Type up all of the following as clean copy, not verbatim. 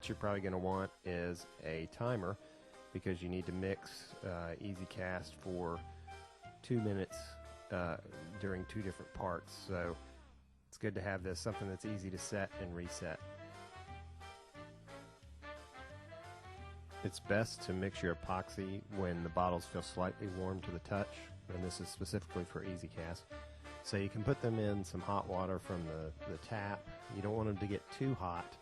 you're probably going to want is a timer, because you need to mix easy cast for 2 minutes during 2 different parts. So it's good to have this, something that's easy to set and reset. It's best to mix your epoxy when the bottles feel slightly warm to the touch, and this is specifically for easy cast. So you can put them in some hot water from the tap. You don't want them to get too hot,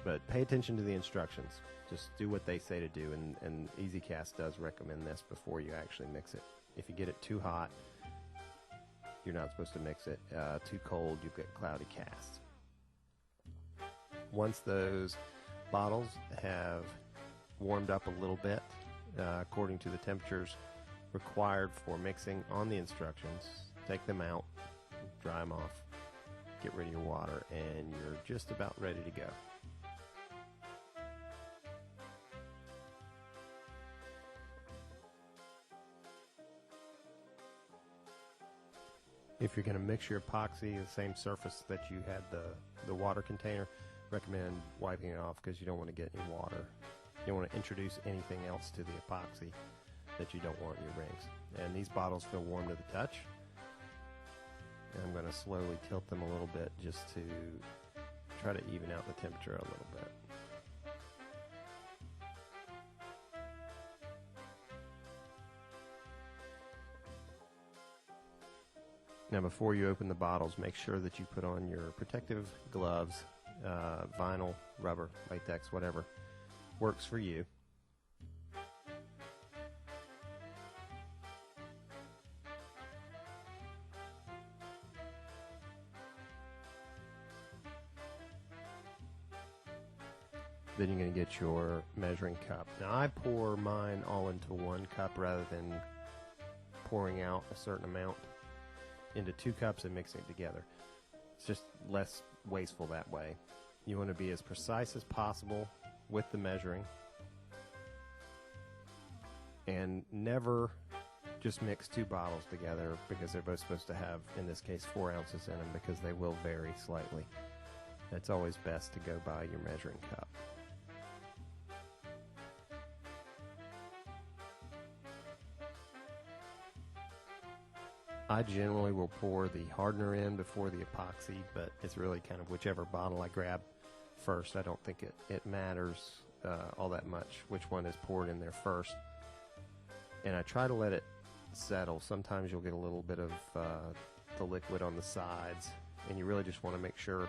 but pay attention to the instructions. Just do what they say to do, and Easy Cast does recommend this before you actually mix it. If you get it too hot, you're not supposed to mix it. Too cold, you get cloudy cast. Once those bottles have warmed up a little bit, according to the temperatures required for mixing on the instructions, take them out, dry them off, get rid of your water, and you're just about ready to go. If you're going to mix your epoxy the same surface that you had the water container, recommend wiping it off, because you don't want to get any water. You don't want to introduce anything else to the epoxy that you don't want in your rings. And these bottles feel warm to the touch. And I'm going to slowly tilt them a little bit just to try to even out the temperature a little bit. Now, before you open the bottles, make sure that you put on your protective gloves, vinyl, rubber, latex, whatever works for you. Then you're going to get your measuring cup. Now, I pour mine all into one cup rather than pouring out a certain amount into 2 cups and mixing it together. It's just less wasteful that way. You want to be as precise as possible with the measuring, and never just mix 2 bottles together, because they're both supposed to have, in this case, 4 ounces in them, because they will vary slightly. It's always best to go by your measuring cup. I generally will pour the hardener in before the epoxy, but it's really kind of whichever bottle I grab first. I don't think it matters all that much which one is poured in there first. And I try to let it settle. Sometimes you'll get a little bit of the liquid on the sides, and you really just want to make sure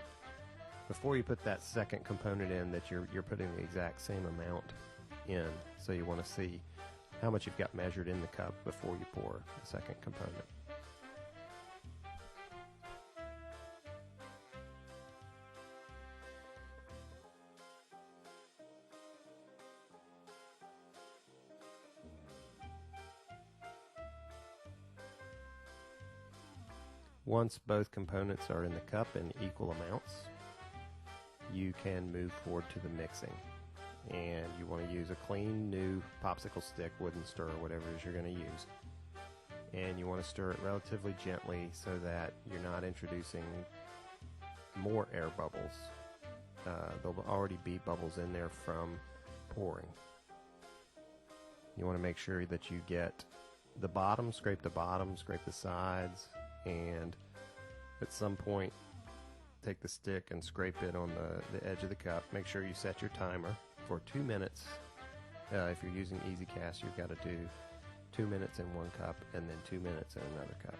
before you put that second component in that you're putting the exact same amount in. So you want to see how much you've got measured in the cup before you pour the second component. Once both components are in the cup in equal amounts, you can move forward to the mixing. And you want to use a clean, new popsicle stick, wooden stirrer, whatever it is you're going to use. And you want to stir it relatively gently so that you're not introducing more air bubbles. There'll already be bubbles in there from pouring. You want to make sure that you get the bottom, scrape the sides, and at some point take the stick and scrape it on the edge of the cup. Make sure you set your timer for 2 minutes. If you're using Easy Cast, you've got to do 2 minutes in one cup and then 2 minutes in another cup.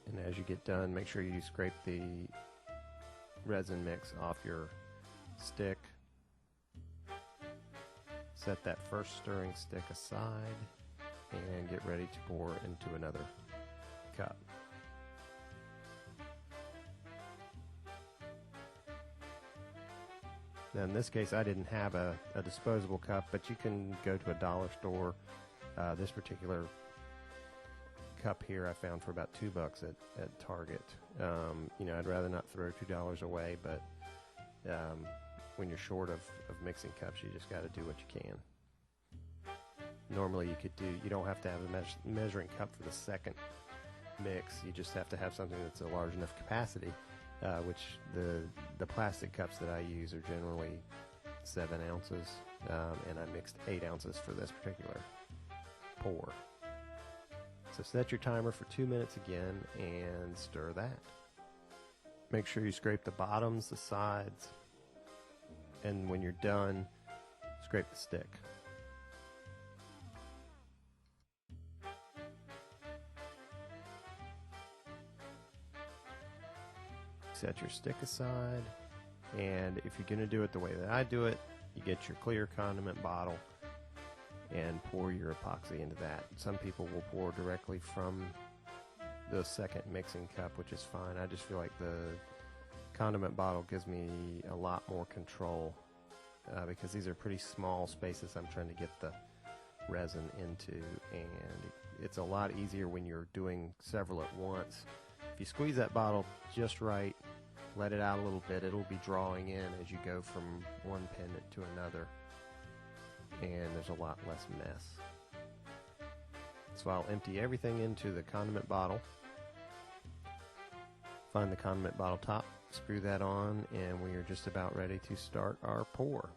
And as you get done, make sure you scrape the resin mix off your stick. Set that first stirring stick aside and get ready to pour into another cup. Now in this case, I didn't have a disposable cup, but you can go to a dollar store. This particular cup here I found for about $2 at Target. You know, I'd rather not throw $2 away, but when you're short of mixing cups, you just got to do what you can. Normally you don't have to have a measuring cup for the second mix. You just have to have something that's a large enough capacity, which the plastic cups that I use are generally 7 ounces, and I mixed 8 ounces for this particular pour. So set your timer for 2 minutes again and stir that. Make sure you scrape the bottoms, the sides, and when you're done, scrape the stick. Set your stick aside, and if you're going to do it the way that I do it, you get your clear condiment bottle and pour your epoxy into that. Some people will pour directly from the second mixing cup, which is fine. I just feel like the condiment bottle gives me a lot more control because these are pretty small spaces I'm trying to get the resin into, and it's a lot easier when you're doing several at once. If you squeeze that bottle just right, let it out a little bit, it'll be drawing in as you go from one pendant to another, and there's a lot less mess. So I'll empty everything into the condiment bottle, find the condiment bottle top, screw that on, and we are just about ready to start our pour.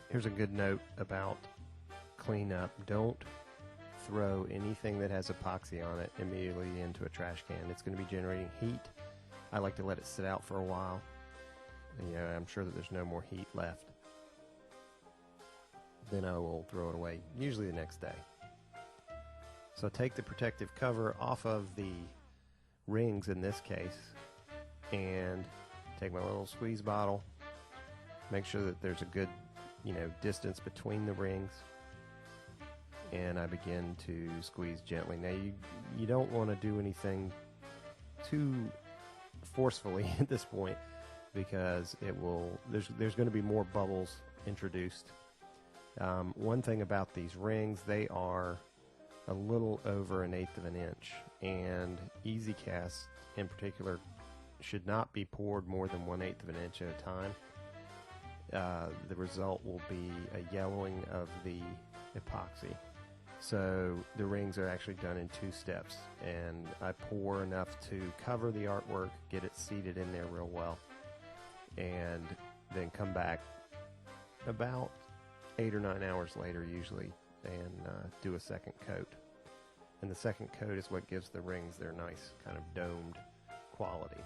Here's a good note about cleanup. Don't throw anything that has epoxy on it immediately into a trash can. It's going to be generating heat. I like to let it sit out for a while. And, I'm sure that there's no more heat left. Then I will throw it away, usually the next day. So take the protective cover off of the rings in this case, and take my little squeeze bottle. Make sure that there's a good distance between the rings, and I begin to squeeze gently. Now you don't want to do anything too forcefully at this point, because there's going to be more bubbles introduced. One thing about these rings, they are a little over 1/8 of an inch, and easy cast in particular should not be poured more than 1/8 of an inch at a time. The result will be a yellowing of the epoxy. So the rings are actually done in 2 steps, and I pour enough to cover the artwork, get it seated in there real well, and then come back about 8 or 9 hours later usually and do a second coat. And the second coat is what gives the rings their nice kind of domed quality.